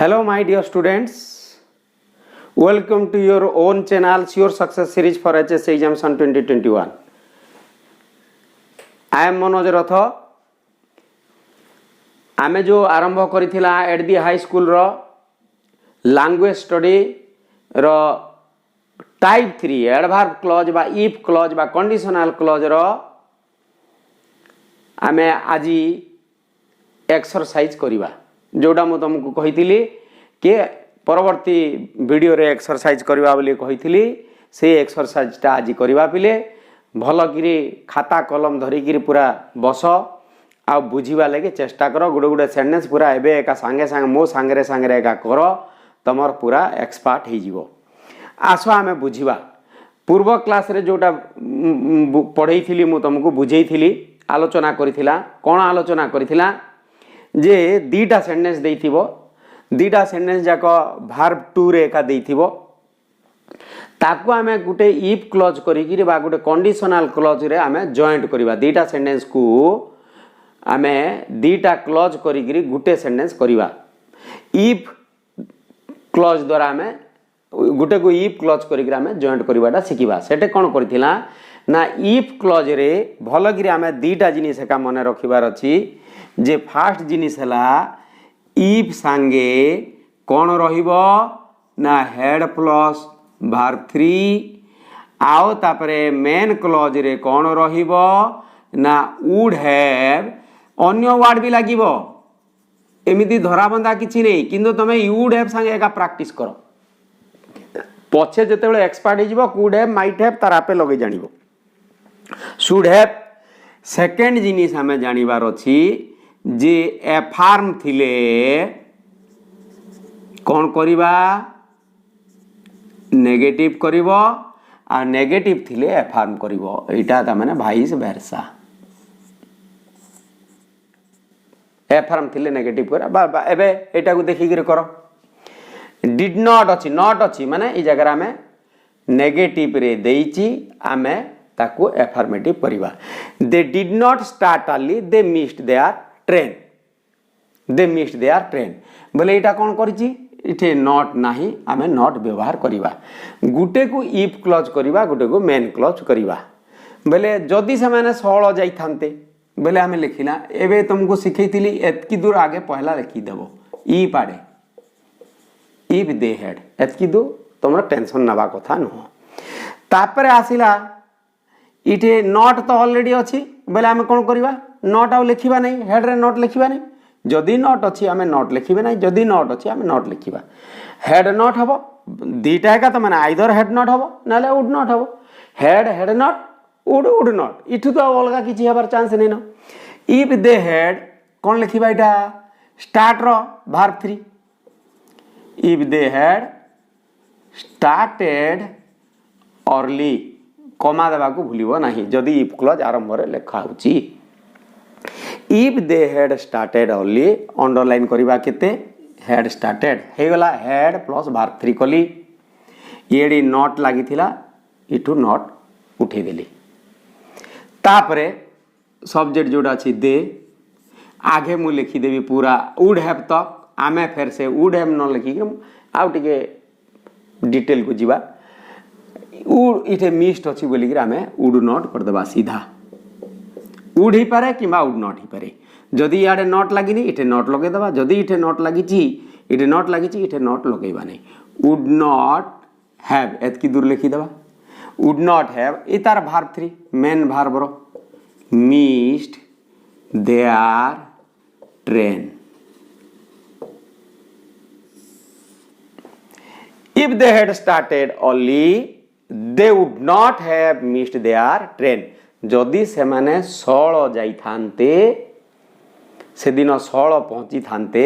Hello, my dear students. Welcome to your own channel, Your Success Series for HSC Examination 2021. I am Manoj Rath. आमे जो आरंभ करिथिला at the high school रो language study रो type 3 adverb clause बा if clause बा conditional clause रो आमे आजी एक्सरसाइज करिबा जोडा मु तुमको कहिथिली कि परवर्ती वीडियो रे एक्सरसाइज करिबा बोली कहिथिली से एक्सरसाइज ता आजी करिबा पिले भलो किरी खाता कलम धरि किरी पूरा बस आ बुझीबा लगे चेष्टा करो गुडे गुडे सेंटेंस पूरा एबे एका संगे संगे मो संगे संगे एका करो तमर पूरा एक्सपर्ट ही जीवो आसो आमे बुझीबा पूर्व क्लास रे जोटा पढ़ई थिली मु तुमको बुझेई थिली आलोचना करिथिला कोन आलोचना करिथिला जे दीटा सेंटेंस देइथिबो दीटा सेंटेंस जाको वर्ब टू रे एका देइथिबो ताकू आमे गुटे इफ क्लॉज करी कि बा गुटे कंडीशनल क्लॉज रे आमे जॉइंट करिबा दीटा सेंटेंस को आमे दीटा क्लॉज करी कि गुटे सेंटेंस करिबा इफ क्लॉज द्वारा आमे गुटे को इफ क्लॉज करी कि आमे जॉइंट करिबाटा सिकिबा सेटे कोन करथिला ना इफ क्लॉज रे भलो कि आमे दीटा जिनिस एका मने रखिबार अछि जे फर्स्ट जिनिस हला इफ संगे कोन रहिबो ना हेड प्लस वर्ब 3 आओ तापरे मेन क्लॉज रे कोन रहिबो ना वुड हैव अन्य वर्ड भी लागिबो एमिति धराबंदा किछि नै किंतु तमे वुड हैव संगे एका प्रैक्टिस करो पछे जेतेबेले एक्सपर्ट हे जिवो कुड हैव माइट हैव तार आपे लगे जानिबो शुड हैव सेकंड जिनिस हमें जानिबार अछि जे एफार्म थिले कोन करिबा नेगेटिव करिवो आ नेगेटिव थिले एफार्म करिवो एटा ता माने वाइस वर्सा एफार्म थिले नेगेटिव करा एबे एटा को देखि गिर करो डिड नॉट अछि नॉट अछि माने ई जगह में नेगेटिव रे देइची आमे ताको एफर्मेटिव करिबा they did not start early they missed their train they missed their train बोले एटा कोन करिची इथे नॉट नाही आमे नॉट व्यवहार करिबा गुटे को इफ क्लॉज करिबा गुटे को मेन क्लॉज करिबा बोले जदी से माने 16 जाई थानते बोले आमे लिखिला एबे तुमको सिखैतिली एतकी दूर आगे पहला लिखि देबो ई पाडे इफ दे हैड एतकी दो तुमरा टेंशन नबा कथा न तापरे आसिला इटे नॉट तो ऑलरेडी अछि बोले आमे कोन करिबा नॉट आउ लिखिबा नै हेड रे नॉट लिखिबा नै जदी नॉट अछि आमे नॉट लिखिबा नै जदी नॉट अछि आमे नॉट लिखिबा हेड नॉट हबो दीटा का तो माने आइदर हेड नॉट हबो नाले वुड नॉट हबो हेड नॉट वुड नॉट इठु तो अलगा किछि हबार चांस नै न इफ दे हेड कोन लिखिबा इटा स्टार्ट रो verb 3 if they had started early comma देबा को भूलिबो नाही जदी इफ क्लॉज आरंभ रे लेखा होची if they had started early underline करिबा केते हैड स्टार्टेड हे गला हैड प्लस वर्ब 3 कली एडी नॉट लागिथिला इटू नॉट उठे देली तापरे सब्जेक्ट जोडा छी दे आगे मु लिखि देबी पूरा वुड हैव तक आमे फेर से वुड हैव न लिखि आउ टिके डिटेल को जीवा वुड इथे मिस्ड अछि बोली कि आमे वुड नॉट कर देबा सीधा वुड ही पारे कि वुड नॉट ही पारे जदी याडे नॉट लागिनी इथे नॉट लगे देबा जदी इथे नॉट लागिची इथे नॉट लागिची इथे नॉट लगेबा नै वुड नॉट हैव एतकी दूर लिखि देबा वुड नॉट हैव इ तार वर्ब 3 मेन वर्ब रो missed their train if they had started early they would not have missed their train जदि से माने 16 जाई थानते से दिन 16 पहुंची थानते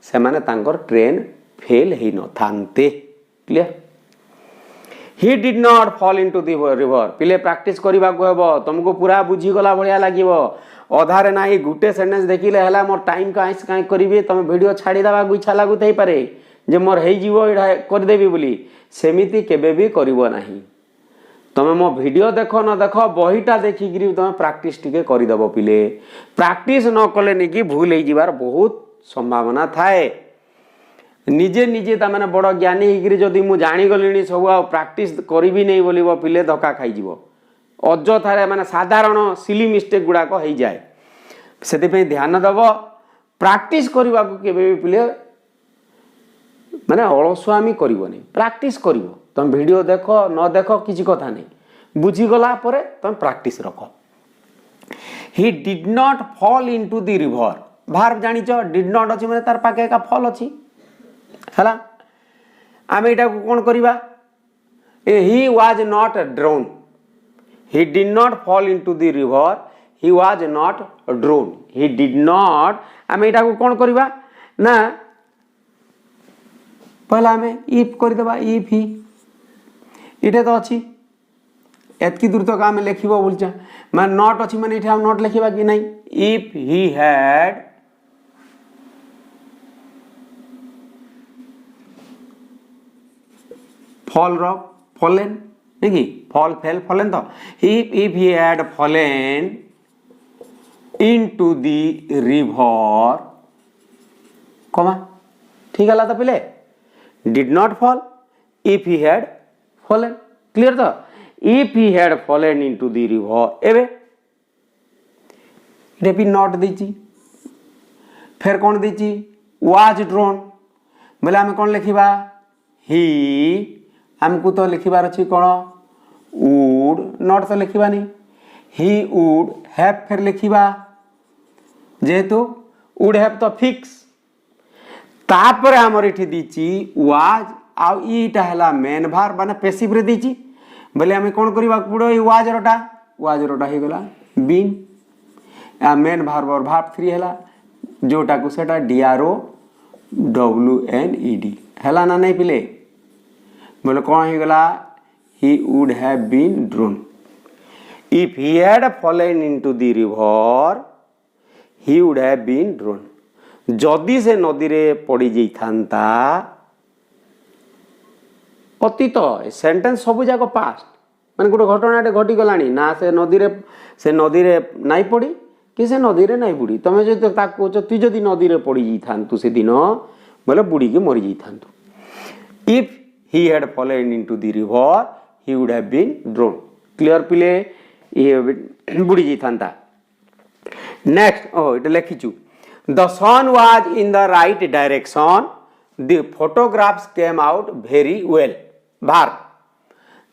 से माने तांकर ट्रेन फेल हे न थानते clear he did not fall into the river पिले प्रैक्टिस करिबा को हेबो तुमको पूरा बुझी गला भलिया लागिवो अधारे नाही गुटे सेंटेंस देखिले हला मोर टाइम का आइस काई करिवे तमे वीडियो छाडी दबा गुइछा लागु थई पारे जे मोर हेई जीवो इडा कर देबी बोली सेमिति केबे भी करिवो नाही तमे मो वीडियो देखो न देखो बहीटा देखि गिरी तमे प्रैक्टिस टिके करि दबो पिले प्रैक्टिस न कले नि कि भूल हे जीवार बहुत संभावना थाए निजे निजे ताने बड़ ज्ञानी होकर जदि मुझे जागली सब आ प्राक्टिस करी नहीं बोल पिले धक्का खाई अଯଥାରେ ମାନେ ସାଧାରଣ ସିଲି ମିଷ୍ଟେକ୍ ଗୁଡ଼ାକ ହେଇଯାଏ। ସେଥିପାଇଁ ଧ୍ୟାନ ଦେବ ପ୍ରାକ୍ଟିସ୍ କରିବାକୁ କେବେ ବି ପିଲେ ମାନେ ଅଳସୁଆମୀ କରିବନି, ପ୍ରାକ୍ଟିସ୍ କରିବ। ତୁମେ ଭିଡ଼ିଓ ଦେଖ ନ ଦେଖ କିଛି କଥା ନାହିଁ, ବୁଝିଗଲା ପରେ ତୁମେ ପ୍ରାକ୍ଟିସ୍ ରଖ। He did not fall into the river. Verb ଜାଣିଛ ଡିଡ୍ ନଟ୍ ଅଛି ମାନେ ତାର ପାଖେ ଏକା ଫଲ୍ ଅଛି ହେଲା। ଆମେ ଏଇଟାକୁ କ'ଣ କରିବା, he was not drone. He did not fall into the river. He was not drowned. He did not। आम एटा को कौन करवा ना पहला आम इफ करदेबा इफ ही इटे तो अच्छी एतकी दूर तक आम लिख बोलचा मैं नॉट अच्छी मैंने इटे नॉट लिखा कि नहीं। इफ ही हैड फॉल रो फॉलन नहीं फॉल फेल फॉलन तो if he had fallen into the river comma ठीक है तो पिले did not fall if he had fallen clear तो if he had fallen into the river एबे इटे भी नॉट देची फिर कौन देची वाज ड्रोन बोले आम कौन लिखा ही आमको तो लिखबार अच्छी कौन वुड नॉट तो लिखा नहीं ही वुड हैव फिर लिखा जेहेतु वुड हैव तो फिक्स तापर आमर इठी दीची वाज आउ ईटा हला मेन भार माने पैसिव रे दीची बोले आम कौन करबा पड़ो ई वाज रोटा ही गला बीन आ मेन भार वर भार 3 हला जोटा को सेटा डीआरओ WNED हला ना नहीं पिले बोले कौन हो गला he would have been drowned if he had fallen into the river he would have been drowned जदि से नदी रे पड़ी जाई थांता अतीत सेंटेंस सब जाक पास्ट माने गोटे घटनाटे घटी गलानी ना से नदी रे नाई पड़ी कि से नदी रे नाई बुड़ी तमे जो ताको तु जदि नदी रे पड़ी जाई थांतु से दिन बोले बुड़ी के मरी जाई थांतु if he had fallen into the river he would have been drowned clear पिले ये बुड़ी जी थांता next oh इट लिखिचु the sun was in the right direction the photographs came out very well भार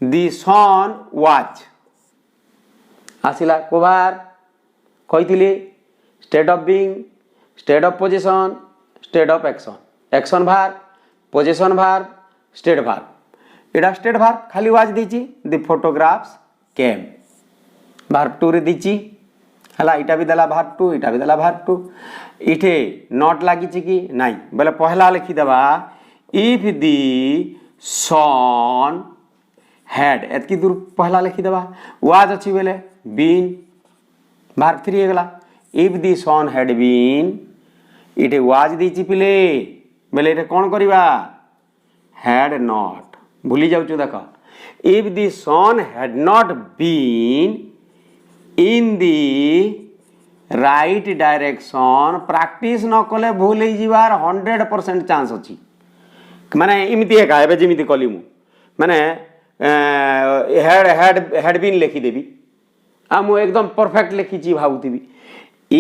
the sun was आसिला को भार कहिथिले state of being state of position state of action भार position भार स्टेट भार एडा स्टेट भार खाली वाज दीची द फोटोग्राफ्स केम भार 2 रे दीची हला इटा भी देला भार 2 इटा भी देला भार 2 इठे नॉट लागी ची कि नहीं बोले पहला लिखि देबा इफ द सन हैड एतकी दूर पहला लिखि देबा वाज अछि बोले बीन भार 3 हे गला if the sun had been इठे वाज दीची पिले बोले इठे कोन करबा had not भूली जाऊ देख if the sun had not been in the right direction practice न कले भूल ही जीवार 100% चांस अच्छी माने इमिति एका एबे जिमिति कली मु माने had been लिखि देबी आ मु एकदम परफेक्ट लिखि छी भाबुतिबी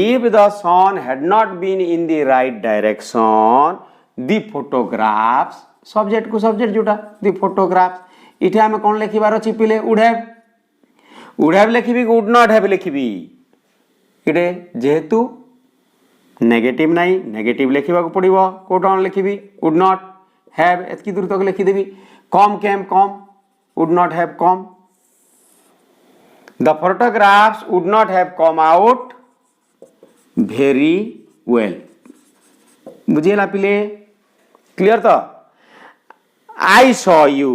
if the sun had not been in the right direction the photographs subject को सब्जेक्ट जोटा दी फोटोग्राफ्स इठे आमे कोन लिखिबार अछि पिले वुड हैव लिखिबी वुड नॉट हैव लिखिबी इठे जेहेतु नेगेटिव नहीं नेगेटिव लिखिबा को पड़िबो कोटन लिखिबी वुड नॉट हैव एतकी दूर तक लिखि देबी come came come would not have come the photographs would not have come out very well बुझिला पिले क्लियर तो I saw you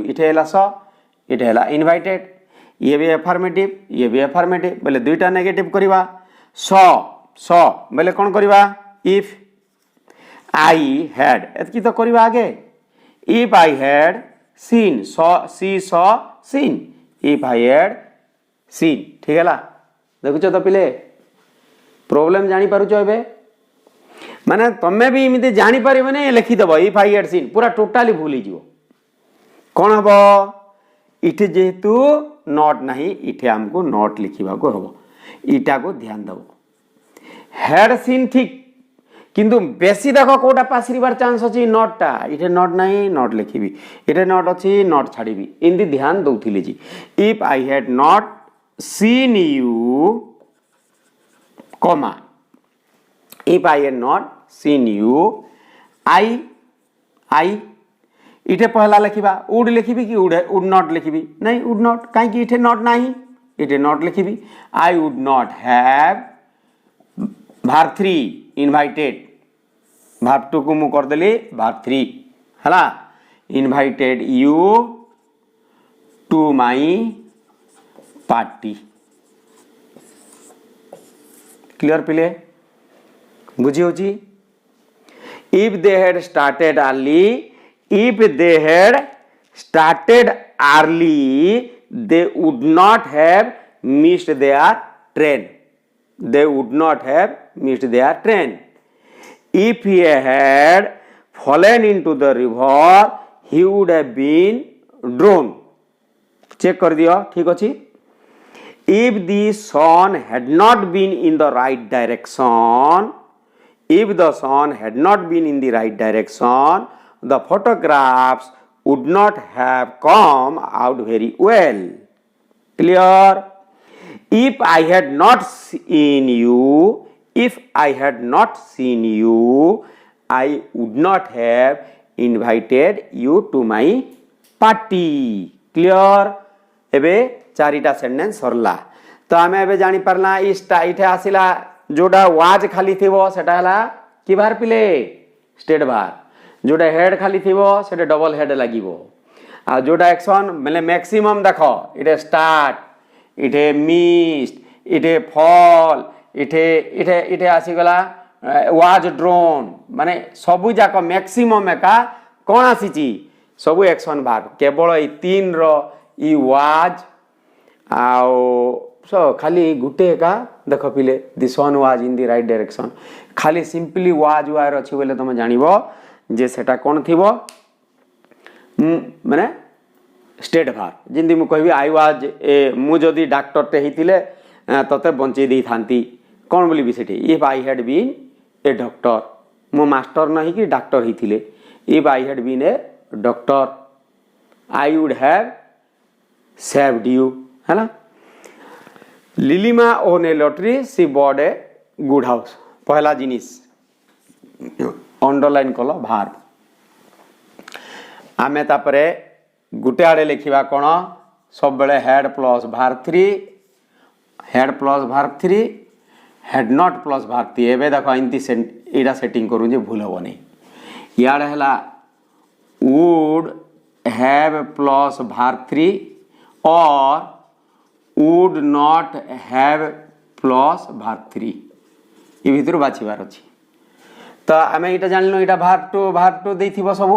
इटे हला सो इटे हला इनवाइटेड ये भी अफर्मेटिव बोले दुईटा नेगेटिव करवा सो बोले कौन करवा इफ आई हैड एतकी तो करवा आगे if I had seen see saw seen if I had seen ठीक है देखुच तो पिले प्रॉब्लम जानी पारुच एबे माने तमे भी इमिते जानी परिबो ने लिखि देबो इफ आई हैड सीन पूरा टोटली भूल ही जीवो कोन हबो इठे जेहेतु नॉट नहीं इठे हमको नॉट लिखिबा को हबो इटा को ध्यान दबो हैड सीन ठीक किंतु बेसी देखो कोटा पासरिबार चांस अछि नॉट टा इठे नॉट नहीं नॉट लिखिबी इठे नॉट अछि नॉट छाड़ीबी इनदी ध्यान दउथिले जी if I had not seen you comma if I had not seen you I इठे पहला लिखिबा वुड लिखिबी कि वुड नॉट लिखिबी नहीं वुड नॉट काई कि इठे नॉट नहीं इठे नॉट लिखिबी I would not have verb 3 invited भार 2 को मु कर देली भार 3 हला invited you to my party clear पिले बुझी होची if they had started early they would not have missed their train if he had fallen into the river he would have been drowned check कर दियो ठीक अछि if the sun had not been in the right direction if the sun had not been in the right direction the photographs would not have come out very well clear if I had not seen you I would not have invited you to my party clear एबे चारिटा sentence सरला तो आमे एबे जानि परला इस्टा इठे आसिला जोडा was खाली थिबो सेटा हला कि बार पिले स्टेट बार जोडा हेड खाली थिबो सेटा डबल हेड लागिबो आ जोडा एक्शन माने मैक्सिमम देखो इटे स्टार्ट इटे मिस्ड इटे फॉल इटे आसी गला वाज ड्रोन माने सबु जाको मैक्सिमम एका कोन आसीची सबु एक्शन बार केवल ए 3 रो ई वाज आओ सो खाली गुटे का देख पिले the sun was in the right direction खाली सिंपली वाज वायर अछि बोले तुम जानिबो जे सेटा कोन थिबो माने स्टेट भार जिंदी मु कहबी आई वाज ए मु जदी डॉक्टर टे हितिले तते बंचे दै थांती कोन बोली सेठी if I had been a doctor मु मास्टर नहीं कि डॉक्टर हितिले if I had been a doctor I would have saved you है ना Lilima won a lottery she bought a good house पहला जिनिस अंडरलाइन कलो भार आमे तापरे गुटे आड़े लिखिबा कोन सब बेले हेड प्लस भार 3 हेड नॉट प्लस भार 3 एबे देखो इनती एडा सेटिंग करू जे भूल होबो नै याडे हला वुड हैव प्लस भार 3 और would not have plus भार 3 ये भीतर बाछिबार अछि तो आमे इटा जानलो इटा भार 2 देथिबो सब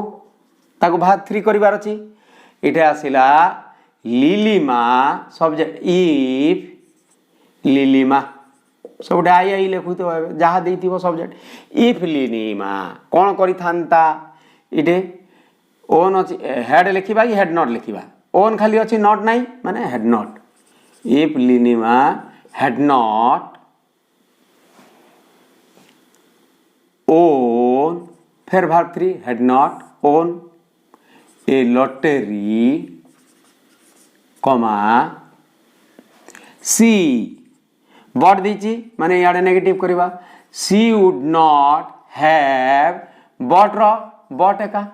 ताको भार 3 करिवार अछि इटा आसिला लिलिमा सब्जेक्ट इफ लिलिमा सब आई लिखुतो जहा देथिबो सब्जेक्ट इफ लिलिमा कोन करि थांता इटे ओन अछि हेड लिखिबा कि हेड नॉट लिखिबा ओन खाली अछि नॉट नाही माने head not if Linima had not owned फिर भाग 3 had not owned a lottery comma C bought दीची माने याडे नेगेटिव करिबा she would not have bought एका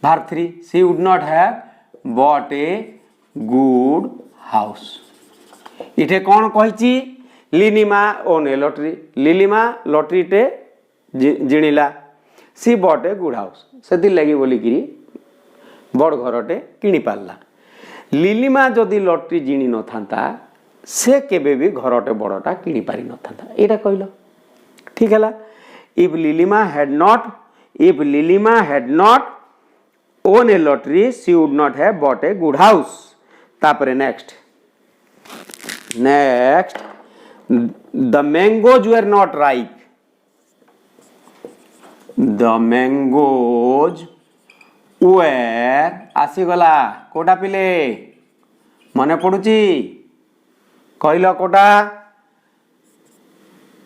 भाग 3 she would not have bought a good house इठे कौन कहिची Lilima won a lottery Lilima lottery टे जिणिला she bought a good house सेति लागि बोली किरी बड़ घरटे किनि पारला लिलिमा जदी लॉटरी जिणी न थांता से केबे भी घरटे बड़टा किनि पारि न थांता एटा कहलो ठीक हैला if Lilima had not won a lottery she would not have bought a good house तापरे next the mangoes were not ripe the mangoes were आसीगला कोटा पिले मने पड़ुची कहल कोटा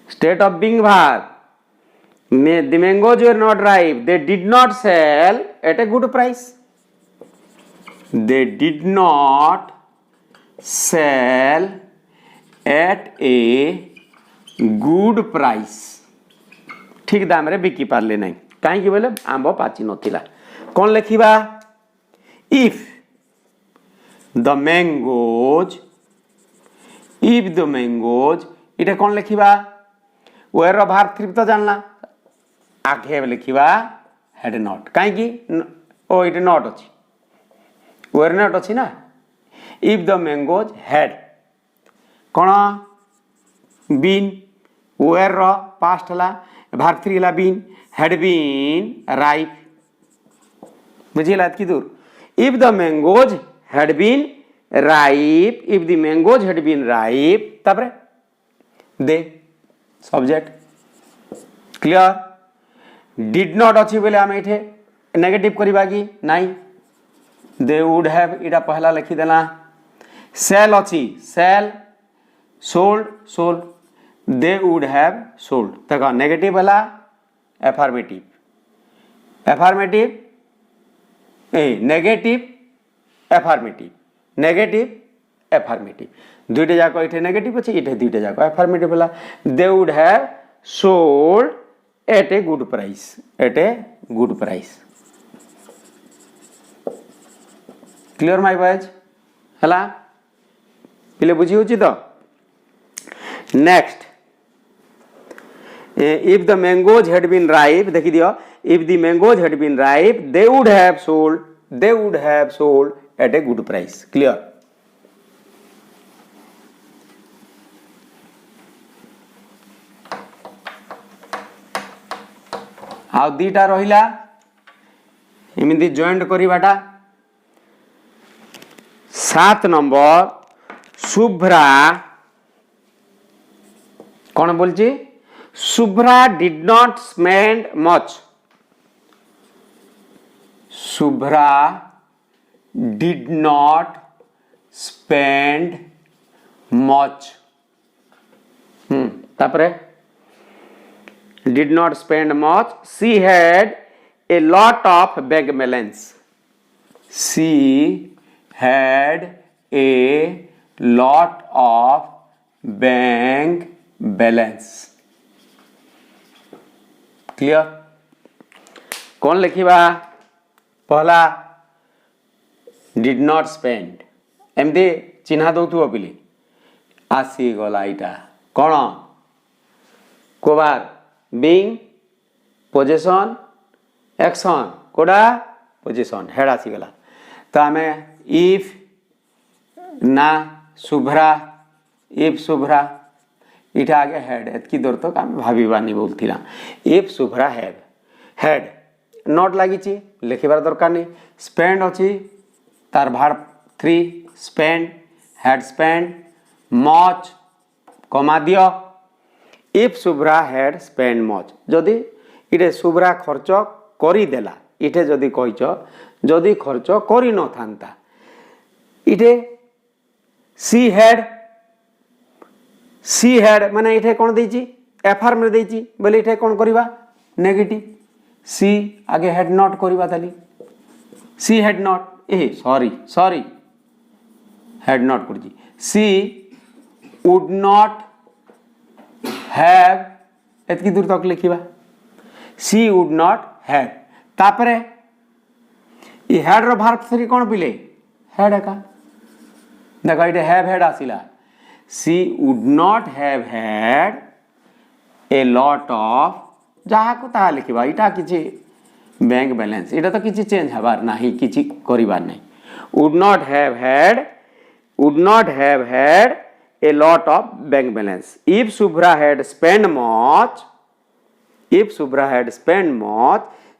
state of being verb the mangoes were not ripe they did not sell at a good price they did not sell at a good price ठीक दाम रे बिकी पारले नहीं कहीं बोले आंब पाची नथिला कौन लिखिबा if the mangoes इटा कौन लिखिबा वेर भार थ्री तो जानला आगे लिखिबा had not कहीं ओ इट नॉट अछि वेर नॉट अछि ना if the mangoes had कौन been वेर रो पास्ट हला भार थ्री हला been had been ripe बुझिला कि दूर if the mangoes had been ripe if the mangoes had been ripe तबरे they subject clear did not अच्छी बोले आम ये नेगेटिव करवा कि नाई दे वुड हैव इटा पहला लिखी देला सेल अच्छी sell sold sold they would have sold तक नेगेटिव हला affirmative affirmative negative affirmative negative affirmative दुईटे जाक ये नेगेटिव अच्छे ये दुईटे जाक एफर्मेटिव हला they would have sold at a good price at a good price clear my boys हला पिले बुझी होची तो next if the mangoes had been ripe देखी दियो if the mangoes had been ripe they would have sold at a good price clear आउ दीटा रहिला एमिति जॉइंट करिबाटा 7 नंबर शुभ्रा कौन बोलची Shubhra did not spend much Shubhra did not spend much तापरे did not spend much she had a lot of bank balance she had a lot of bank balance clear कौन लिखिबा पहला did not spend एमदे चिन्हा दउथु पिले आसी गला इटा कौन कोबार being possession action कोडा पोजिशन हेड आसीगला तो आम इफ ना शुभ्रा इफ शुभ्रा इटा आगे हेड एतकी दूर तक आम भावानी बोलता इफ शुभ्रा हेड नॉट लगी लिखबार दरकार नहीं स्पेंड अच्छी तार भार 3 स्पेंड हेड स्पेंड मच कमा दियो if Shubhra head spend much जदि इटे शुभ्रा खर्च करदेला इटे जदि कहीच जदि खर्च करी न थांता इटे सी हेड माने इटे कौन देची एफर्म रे देची बोले इटे कौन करवा नेगेटिव सी आगे हेड नॉट करवा ताली she had not sorry had not कर सी वुड नॉट हैव एतकी दूर तक लिखिबा सी वुड नॉट हैव तापरे ये हेड रो भार थ्री कौन पिले हेड एका देखो इटे हैव हेड आसिला she would not have had a lot of जहा को ता लिखिबा इटा किछि बैंक बैलेंस इटा तो किछि चेंज हबार नाही किछि करिबार नाही would not have had a lot of bank balance if Subhra had spent much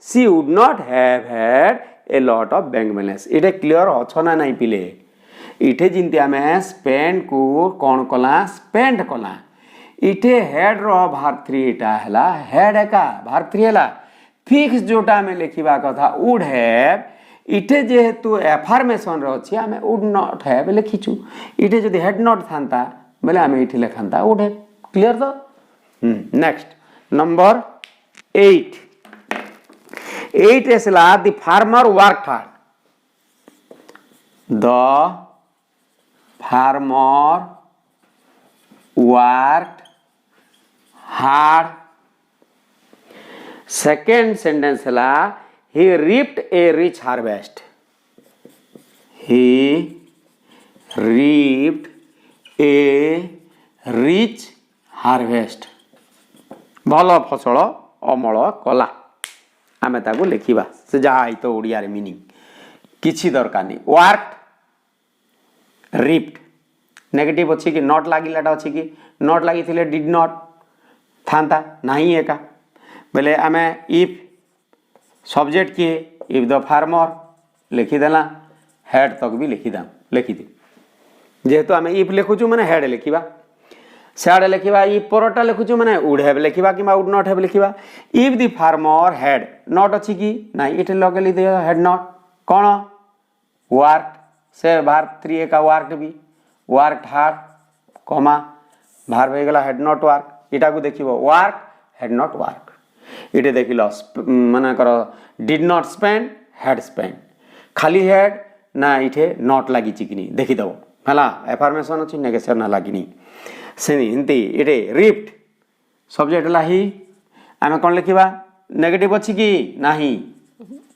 she would not have had a lot of bank balance इटे क्लियर अच्छो ना नहीं पिले इटे जिनती आम स्पेंड को कौन कला स्पेंड कला इटे हेड रो भार 3 इटा हला हेड एका भार 3 हला फिक्स जोटा आम लिखा कथा वुड हैव इटे जेहेतु एफर्मेशन अच्छी आम वुड नॉट हैव लिखीचु इटे जदि हैड नॉट था बोले आम ये लिखा वुड हैव क्लियर तो नेक्स्ट नंबर 8 आसला the farmer work hard the farmer worked hard second sentence है he reaped a rich harvest he reaped a rich harvest भल फसल अमल कला आमे ताको लिखिबा से जहा आई तो ओडिया रे मीनिंग किछि दरकार नहीं वर्कड रिप्ड नेगेटिव अच्छी कि नॉट लागिलाटा अच्छी कि नॉट लगी थिले डिड नॉट थांता नहीं एका बोले आमे इफ सब्जेक्ट किए इफ द फार्मर लिखिदेला हेड तक भी लिखिदे जेहेतु आम इफ लिखुचु मैंने हेड लिखा सियाड़े लिखा इफ परटा लिखुचु मैंने वुड हैव लिखा कि वुड नॉट हैव लिखा if the farmer had not अच्छी कि ना इट लगेली हेड नॉट कौन वर्क से भार्ब 3 का वर्क भी वर्क हार्ड कमा भार्ब हो गला हेड नॉट वर्क इटा को देखिबो वर्क हेड नॉट वर्क इटे देख लो माने कर did not spend head spend खाली हेड ना इटे नॉट लगी कि नहीं देखीदेव है एफर्मेशन अच्छी नेगेशन ना लगी सेमती इटे रिप्ड सब्जेक्ट है ही आम कौन लिखा नेगेटिव अच्छी कि नहीं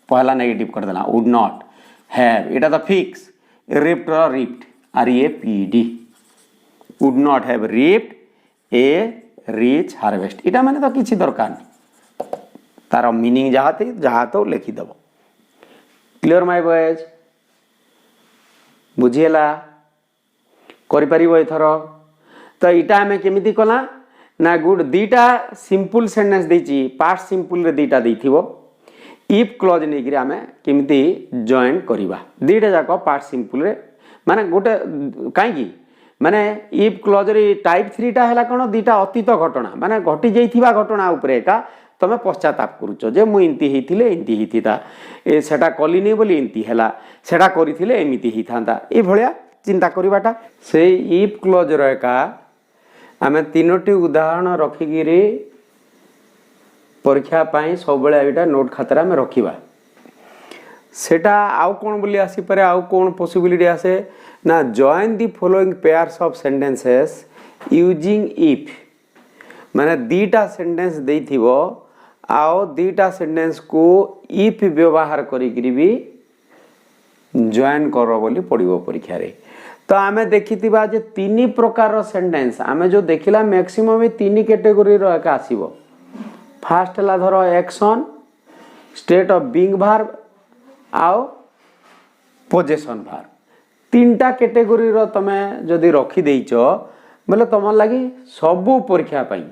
पहला नेगेटिव करदेला वुड नॉट हैव इटा तो fix ripped ripped RAPD would not have ripped A rich harvest इटा माने तो किसी दरकार नहीं तार मीनिंग जहाँ तो लिखिदेव क्लियर माय बॉयज बुझीला करिपारिबो एथर तो इटा आमे केमिति कला ना गुड दीटा सिंपल सेंटेंस देची पास्ट सिंपल रे दीटा देथिबो इफ क्लॉज नै कि आमे केमिति जॉइन करिबा दीटा जाको पास्ट सिंपल रे माने गोटे काई की माने इफ क्लॉज रे टाइप 3 टा हैला कोन दीटा अतीत घटना माने घटी जाइथिबा घटना उपरे का तमे पश्चाताप करूच जे मु इंती हेतिले इंती हितिता ए सेटा कलिनी बोली इंती हैला सेटा करिथिले एमिति हिथांता ए भलिया चिंता करिबाटा से इफ क्लॉज रे का आमे तीनोटी उदाहरण रखिगिरी परीक्षा पाई सब बेला एटा नोट खातरा में रखिबा सेटा आउ कोन बोली आसी परे आउ कोन पॉसिबिलिटी आसे ना join the following pairs of sentences using if माने दीटा सेंटेंस देथिबो आओ दीटा सेंटेंस को इफ व्यवहार करी भी जॉइन करो बोली पड़िबो परीक्षा रे तो आमे देखिथिबा जे 3 प्रकार रो सेंटेंस आमे जो देखिला मैक्सिमम 3 कैटेगरी रो एका आसीबो फर्स्ट ला धरो action state of being verb आओ पोजेशन वर्ब 3टा कैटेगरी रो तमे जदी रखी देइचो बोले तमन लागि सबु परीक्षा पाई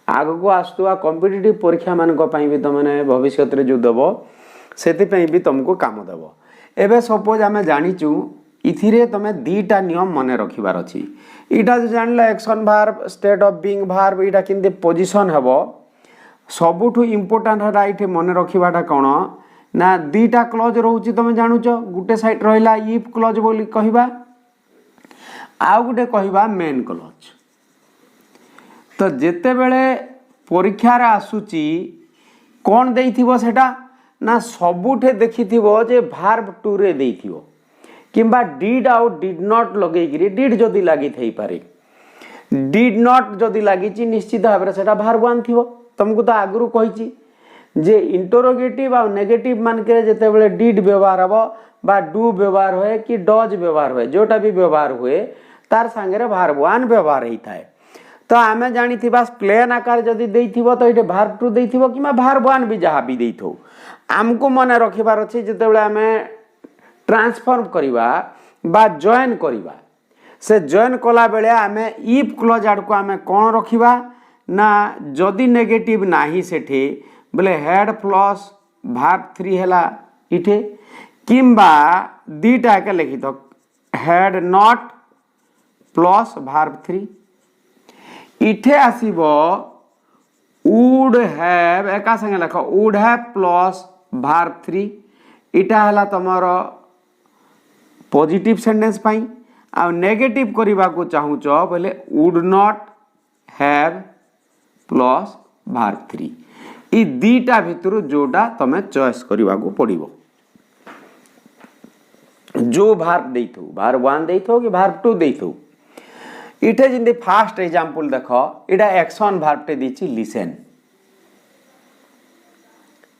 आगो को आसुआ कॉम्पिटिटिव परीक्षा मान भी तुमने भविष्य में जो दब से भी तुमको काम दब एवं सपोज आम जाचु इथिरे तुम 2टा नियम मन रखार अच्छी इटा जो जान action verb state of being verb इटा किंतु पोजीशन हेब सबुठु इम्पोर्टेंट है ये मन रखाटा कौन ना 2टा क्लॉज रोचे तुम जानुच गोटे साइड रहा इफ क्लॉज बोली कहवा आउ गोटे कहवा मेन क्लॉज तो जेते बेले परीक्षा रे आसुची कौन देइथिबो सेटा ना सबुठे देखिथिबो जे वर्ब 2 रे देइथिबो किंबा डिड आउ डिड नॉट लगेगिरी डिड जदी लागि थई पारे डिड नॉट जदी लागिची निश्चित भाव रे सेटा वर्ब 1 थिबो तुमको तो आगुरु कहिची जे इंटरोगेटिव आ नेगेटिव मान के जेते बेले डिड व्यवहार हबो बा डू व्यवहार होए कि डज व्यवहार होए जोटा भी व्यवहार हुए तार संगे वर्ब 1 व्यवहार हेई थाए तो आमे जानी थिबा प्लेन आकार जदी देइथिबो तो इटे वर्ब 2 देइथिबो किमा वर्ब 1 भी जहा भी देइथो हमको मन रखिबार अछि जेते बेले आमे ट्रांसफॉर्म करिबा बा जॉइन करिबा से जॉइन कला बेले आमे इफ क्लॉज आड़ को आमे कोन रखिबा ना जदी नेगेटिव नाही सेठी बोले हेड प्लस वर्ब 3 हैला इठे किंबा दीटा के लिखि दो हेड नॉट प्लस वर्ब 3 इठे आसीबो वुड हैव एका संगे लेख वुड हैव प्लस वर्ब 3 इटा हला तमर पॉजिटिव सेंटेंस पाई आ नेगेटिव करबा को चाहू छ बोले would not have plus verb 3 ई दीटा भितर जोटा तमे चॉइस करबा को पड़िबो जो वर्ब देथो वर्ब 1 देथो कि वर्ब 2 देथो इटे जिंदे फास्ट एग्जांपल देखो इटा एक्शन वर्ब टे दीची listen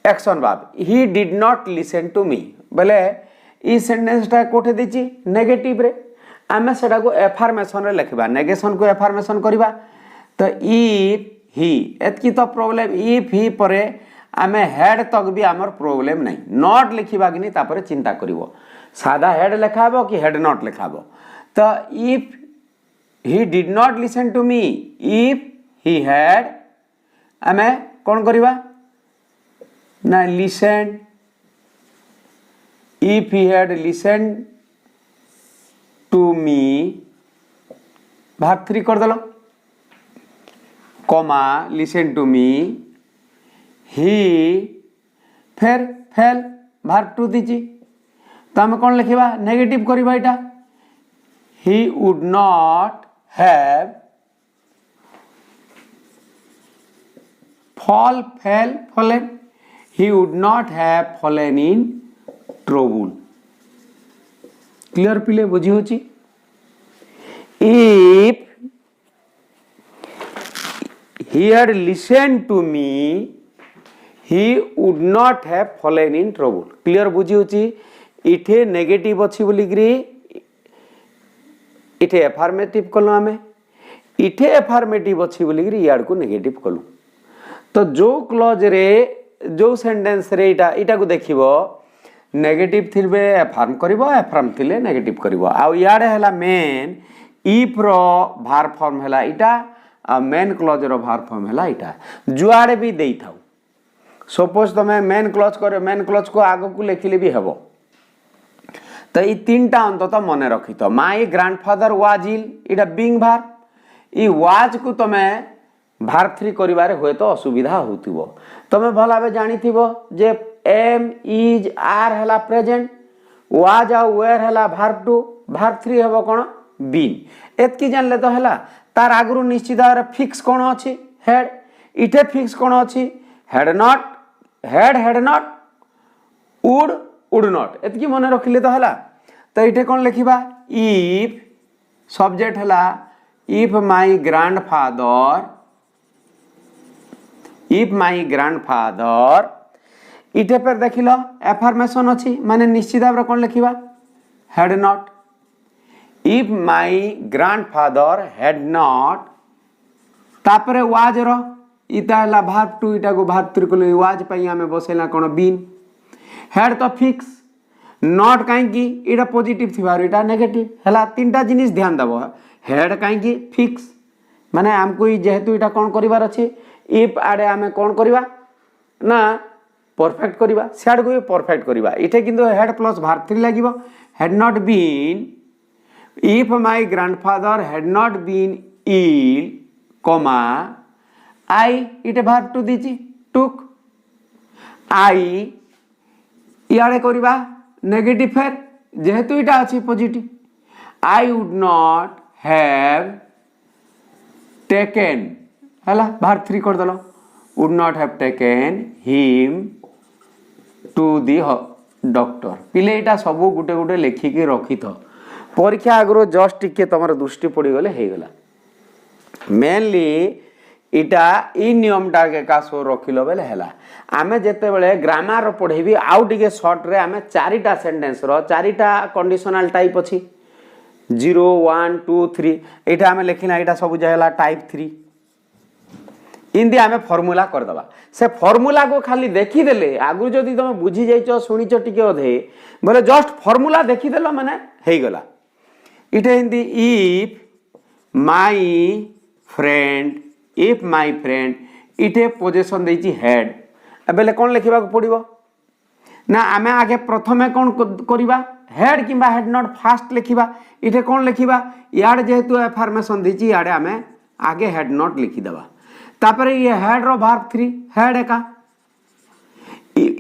action verb he did not listen to me बोले ई सेंटेंस टा कोठे दीची नेगेटिव रे आमे सेटा को एफर्मेशन रे लिखबा नेगेशन को एफर्मेशन करबा तो इफ ही एतकी तो प्रॉब्लम इफ ही परे आमे हेड तक भी हमर प्रॉब्लम नहीं नॉट लिखिबा कि नहीं तापर चिंता करिवो सादा हेड लिखाबो कि हेड नॉट लिखाबो तो if he did not listen to me if he had आमे कौन करिबा ना listen if he had listened to me verb 3 कर दलो comma listen to me he फिर फेल verb 2 दीची तो आमे कौन लिखिबा नेगेटिव करिबा इटा he would not have fallen he would not have fallen in trouble clear पिले बुझी होची if he had listened to me he would not have fallen in trouble clear बुझी होची इठे नेगेटिव अछि बोली ग्री इठे एफर्मेटिव कलु आमे इठे एफर्मेटिव अछि बोली गिरी याड को नेगेटिव कलु तो जो क्लॉज रे जो सेंटेंस रे इटा को देखिबो नेगेटिव थिबे एफर्म करबो एफर्म थिले नेगेटिव करबो आ याड हला मेन इफ रो वर्ब फॉर्म हला इटा आ मेन क्लॉज रो वर्ब फॉर्म हला इटा जुआडे भी देई थाउ सपोज तमे मेन क्लॉज करे मेन क्लॉज को आगो को लिखिले भी हेबो तो ये तीनटा अंतत मन रखी तो माई ग्रांडफादर वाज इल इटा बिंग भार ई वाज को तमे भार 3 करिवारे होय तो असुविधा होतिबो तमे भला बे जानि थिबो जे एम इज आर हला प्रेजेंट वाज आ वेयर हला भार 2 भार 3 हेबो कोन बीन एतकी जानले तो हला तार आगरु निश्चित भाबरे फिक्स कोन अछि हेड इठे फिक्स कोन अछि हेड नॉट वुड नॉट एतकी मन रखिले तो हला तो इठे कोन लिखिबा इफ सब्जेक्ट हला इफ माय ग्रैंडफादर इठे पर देखिलो एफर्मेशन अछि माने निश्चित भाबरे कोन लिखिबा had not if my grandfather had not तापरे वाज रो इता हला वर्ब 2 इटा को वर्ब 3 को वाज पई हमें बसेला कोन बीन हेड तो फिक्स नॉट काई की इटा पॉजिटिव थिबार इटा नेगेटिव हला तीनटा जिनिस ध्यान दबो हेड काई की फिक्स माने हमको जेहेतु इटा कोन करिवार अछि इफ आडे हमें कोन करिवा ना परफेक्ट करिवा सियाड को परफेक्ट करिवा इठे किंतु हेड प्लस वर्ब 3 लागिवो had not been if my grandfather had not been ill comma I इटे वर्ब 2 दीची टुक आई यारे करिबा नेगेटिव फेर जेहेतु इटा अछि positive I would not have taken हला वर्ब 3 कर दलो would not have taken him to the doctor पिले इटा सब गुटे गुटे लेखि के रखी थो परीक्षा आगरो जस्ट टिके तमर दृष्टि पड़ी गले हे गला मेनली इटा ई नियम टाके का सो रखिलो बेले हैला आमे जेते बेले ग्रामर पढेबी आउ टिके शॉर्ट रे आमे चारिटा सेंटेंस रो चारिटा कंडीशनल टाइप अछि 0 1 2 3 एटा आमे लेखिना एटा सब जायला टाइप 3 इंदी आमे फार्मूला कर दबा से फार्मूला को खाली देखि देले आगु जदी तुम बुझी जाइचो सुनिचो टिके ओधे बोले जस्ट फार्मूला देखि देलो माने हेई गला इटे हिंदी इफ माय फ्रेंड इटे पोजीशन देची हेड एबेले कोन लिखिबा को पड़िबो ना आमे आगे प्रथमे कोन करिबा हेड किबा हेड नॉट फास्ट लिखिबा इटे कोन लिखिबा याड जेहेतु एफर्मेशन देची याडे आमे आगे हेड नॉट लिखि दबा तापर ये हैड रो verb 3 had a car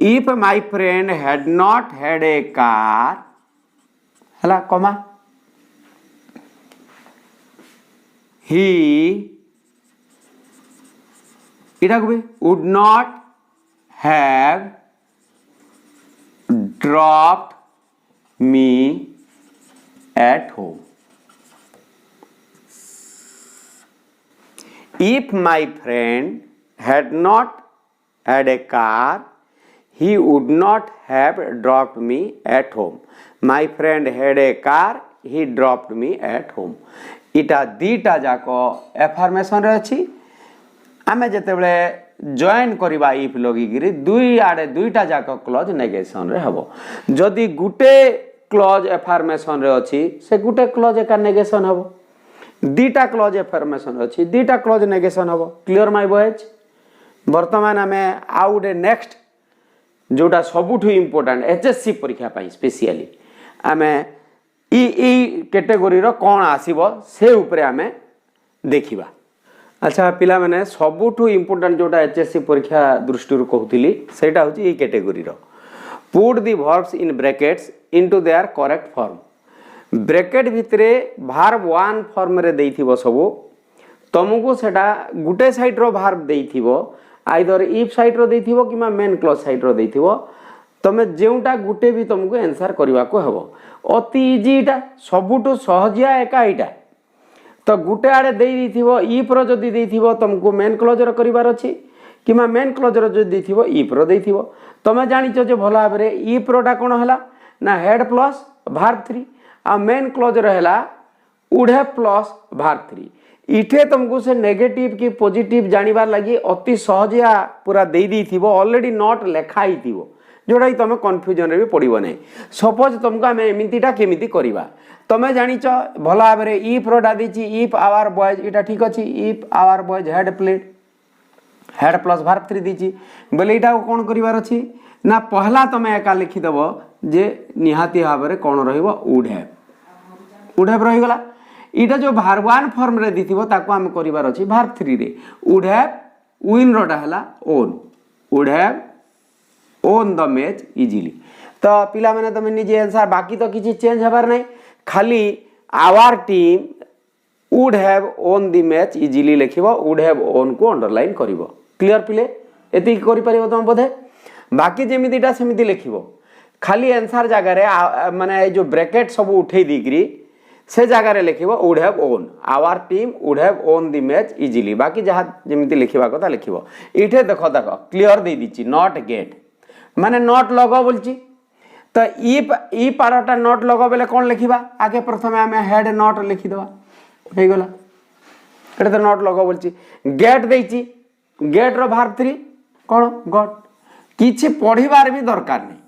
if my friend had not had a car हला कमा ही इटा को भी would not have dropped me at home. If my friend had not had a car, he would not have dropped me at home. My friend had a car, he dropped me at home. इटा दीटा जाको affirmation रे अछि आमे जेतेबेले join करबा if लगिगिरी दुई आडे दुईटा जाको clause negation रे हबो जदि गुटे क्लॉज एफर्मेशन रे अछि से गुटे क्लॉज एका नेगेशन हबो दीटा क्लॉज एफर्मेशन अछि दीटा क्लॉज नेगेशन हबो क्लियर माय बॉयज वर्तमान हमें आउडे नेक्स्ट जोटा सबुठु इंपोर्टेंट एचएससी परीक्षा पाई स्पेशली आमे ई कैटेगरी रो कोन आसीबो से ऊपर आमे देखिबा अच्छा पिला माने सबुठु इंपोर्टेंट जोटा एचएससी परीक्षा दृष्टि रो कहउतिली सेटा होची ई कैटेगरी रो put the verbs in brackets into their correct form bracket भितरे वर्ब 1 फॉर्म रे देइथिबो सबो तुमको सेटा गुटे साइड रो वर्ब देइथिबो आइदर इफ साइड रो देइथिबो किमा मेन क्लॉज साइड रो देइथिबो तमे जेउटा गुटे भी तुमको आंसर करबा को हबो अति इजी इटा सबुठु सहजिया एका इटा तो गुटे आड़े दे देइथिबो इफ रो जदी देइथिबो तुमको मेन क्लॉज रो करिवार अछि किमा मेन क्लॉज रो जदी देइथिबो इफ रो देइथिबो तमे जानिचो जे भला भाबरे इफ रोटा कोन हला ना हेड प्लस वर्ब 3 आ मेन क्लॉज रो हला वुड हैव प्लस वर्ब 3 इठे तुमको से नेगेटिव की पॉजिटिव जानिबार लागि अति सहजिया पूरा दे देइथिबो ऑलरेडी नॉट लेखाई थिबो जोड़ा तुम कन्फ्यूजन रे भी पड़ो ना सपोज तुमको आम एमतीटा केमी करवा तुम्हें जाच भल भाव में इफ रोटा दी इफ आवर बॉयज इटा ठीक अच्छे if our boys had played had plus verb 3 दी बोले यहाँ कौन करार अच्छी ना पहला तुम्हें एका लिखिदेव जे निहाती भाव में कौन रुड हैव रहीगला इटा जो वर्ब 1 फॉर्म रे दी आम करार अच्छी वर्ब 3 रे वुड हैव विन रोटा है own would have won the match easily तो पिला माने तुम निजे आंसर बाकी तो किसी चेंज हबार नहीं खाली our team would have won the match easily लिखिबो वुड हैव ओन को अंडरलाइन करिवो क्लियर पिले एति करि परिबो तुम बोधे बाकी जेमितिटा सेमिति लिखिबो खाली आंसर जगह रे माने जो ब्रैकेट सब उठे दिग्री से जगह रे लिखिबो would have won our team would have won the match easily बाकी जहा जेमिति लिखिबा कथा लिखिबो इठे देखो क्लियर दे दिछि नॉट गेट माने नॉट लगो बोलची तो ई पारटा नॉट लगो बेले कौन लिखिबा आगे प्रथमे आमे हेड नॉट लिखि दवा हे गला एटा तो नॉट लगो बोलची गेट देची गेट रो वर्ब 3 कोन गॉट किछि पढिबार भी दरकार नहीं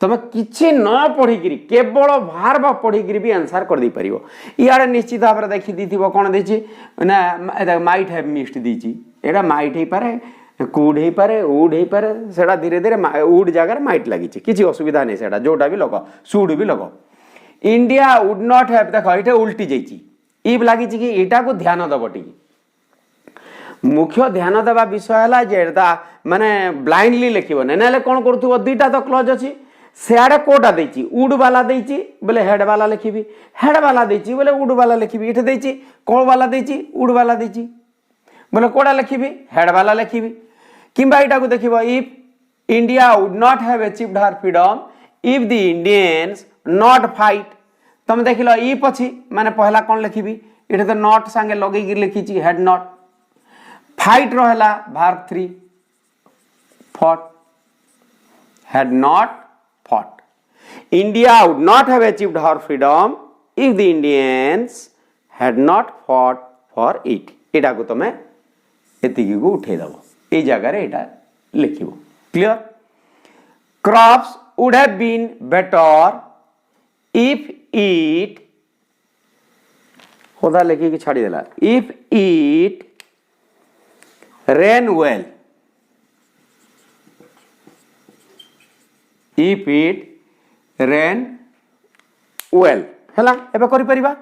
तमे किछि न पढिगिरी केवल वर्ब पढिगिरी भी आंसर कर दे परिबो इयाडे निश्चित भाबरे देखि दिथिबो कोन देची ना might have missed दीची Etah might हे पारे कुड हे पारे वुड हे पारे सेटा धीरे धीरे वुड जगह माइट लगी किसी असुविधा नहीं सेटा जोटा भी लग सुड भी लग इंडिया वुड नॉट हैव देख ये उल्टी जाइए इफ लगी कि यहाँ को ध्यान दब टी मुख्य ध्यान देवा विषय है जे माने ब्लाइंडली लिखो ना कौन करूँ दुईटा तो क्लॉज अच्छी सियाड़े कोटा देची वुड वाला देची बोले हेड वाला लिखी हेड वाला देची बोले वुड वाला लिखी इटे देची कौन वाला देची वुड वाला देची बोले कोड़ा लिखी हेड वाला लिखी किंबा इटा को देखिबो if India would not have achieved her freedom if the Indians not fight तुम देख लो इफ अच्छी माने पहला कौन लिखी इटे तो नॉट संगे लगे लिखी हेड नॉट फाइट रहा verb 3 fought had not fought India would not have achieved her freedom if the Indians had not fought for it एटा को तुम एतिकी को उठे दबो ए जगह रे एटा लिखिबो clear crops would have been better if it होदा लिखि के छाड़ी देला if it rain well if it rain well हला एबे करि परिबा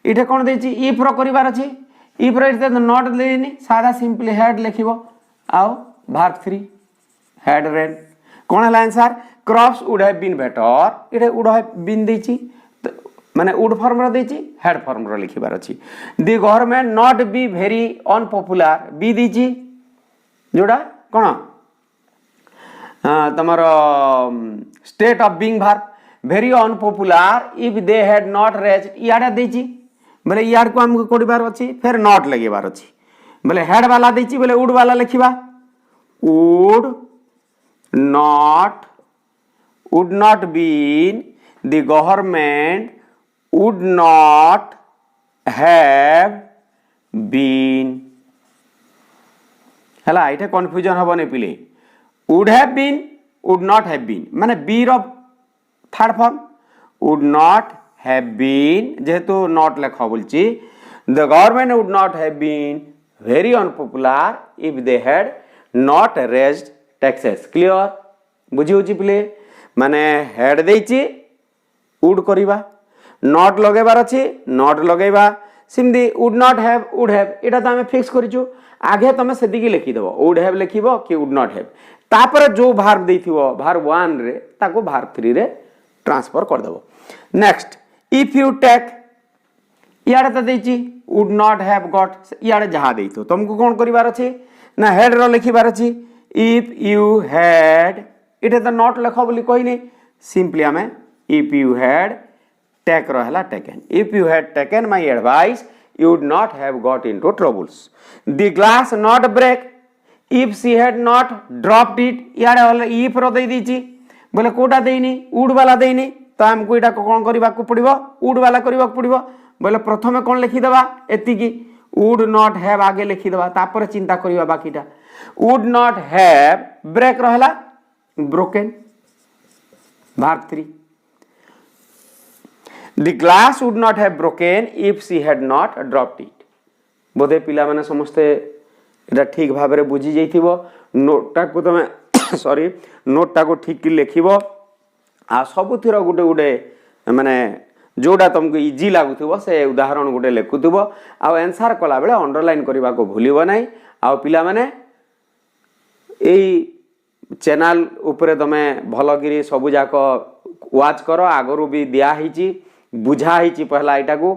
इठे कोन देछि इफ रो करिवार अछि इफ रे नॉट देनी सादा सिंपली हेड लिखिबो आउ भार्ब 3 हेड रेन कौन है answer crops would have been better इटे वुड हैव बीन देची माने वुड फॉर्म रो देची हेड फॉर्म रो लिखिबार अछि the government not be very unpopular be देची जोड़ा कौन तमर state of being verb very unpopular if they had not raised याडा देची बोले यार को हमको कोडिबार अछि फिर नॉट लगेबार अछि बोले हेड वाला देची बोले वुड वाला लिखिबा would not been the government would not have been हला इठे कंफ्यूजन हबने पिले would have been would not have been माने बी रो third form would not have been जेहेतु not लेखा बोलची the government would not have been very unpopular if they had not raised taxes clear बुझी होची पिले माने had देची would करिबा नॉट लगेबार अछि नॉट लगेबा सिमदी would not have would have एटा त हमें फिक्स करिचु आगे तमे सेदी की लिखि देबो वुड हैव लिखिबो कि वुड नॉट हैव तापर जो भार्ब देथिबो भार्ब 1 रे ताको भार्ब 3 रे ट्रांसफर कर देबो नेक्स्ट इफ यू टेक याडे त देची वुड नॉट हैव गॉट याडे जहा देइतो तुमको कोन करिवार अछि ना हेड रो लिखिबार अछि इफ यू हैड इटे तो नॉट लिख बोली कहनी simply um if you had take रहा taken if you had taken my advice you would not have got into troubles the glass not break if she had not dropped it याडे if रो दे दीची बोले कोटा देनी would वाला देनी तो हमको इटा कोन करबा को पड़िबो वुड वाला करबा को पड़िबो बोले प्रथमे कोन लिखि देबा एतिकी वुड नॉट हैव आगे लिखि देबा तापर चिंता करबा बाकीटा वुड नॉट हैव ब्रेक रहला broken verb 3 the glass would not have broken if she had not dropped it बोधे पिला माने समस्ते एटा ठीक भाबे रे बुझी जाइथिबो नोटटा को तमे सॉरी नोटटा को ठीक की लिखिबो आ सबुथिर गुटे गुटे माने जोडा तुमको इजी लागुथिबो से उदाहरण गुटे लेखुथिबो आ आंसर कला बेले अंडरलाइन करबा को भूलिबो नै आ पिला माने एई चैनल उपरे तमे भलगिरी सबु जाक वाच करो आगरु भी दिया हिची बुझा हिची पहला एटा को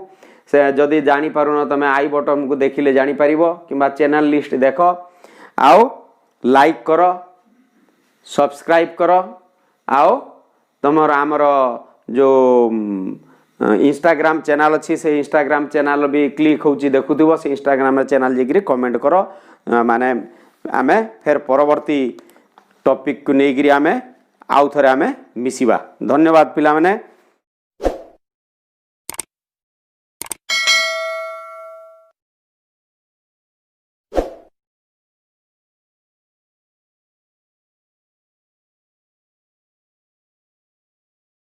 से जदी जानि पारुनो तमे आई बटन को देखिले जानि परिबो किबा चैनल लिस्ट देखो आओ लाइक करो सब्सक्राइब करो आओ तमर आमर जो इंस्टाग्राम चैनल अच्छी से इंस्टाग्राम चैनल भी क्लिक होची देखुथिबो से इंस्टाग्राम चैनल जेकरी कमेंट करो माने आमे फिर परवर्ती टॉपिक को लेकर आमे आउ थरे आमे मिसिबा धन्यवाद पिला माने।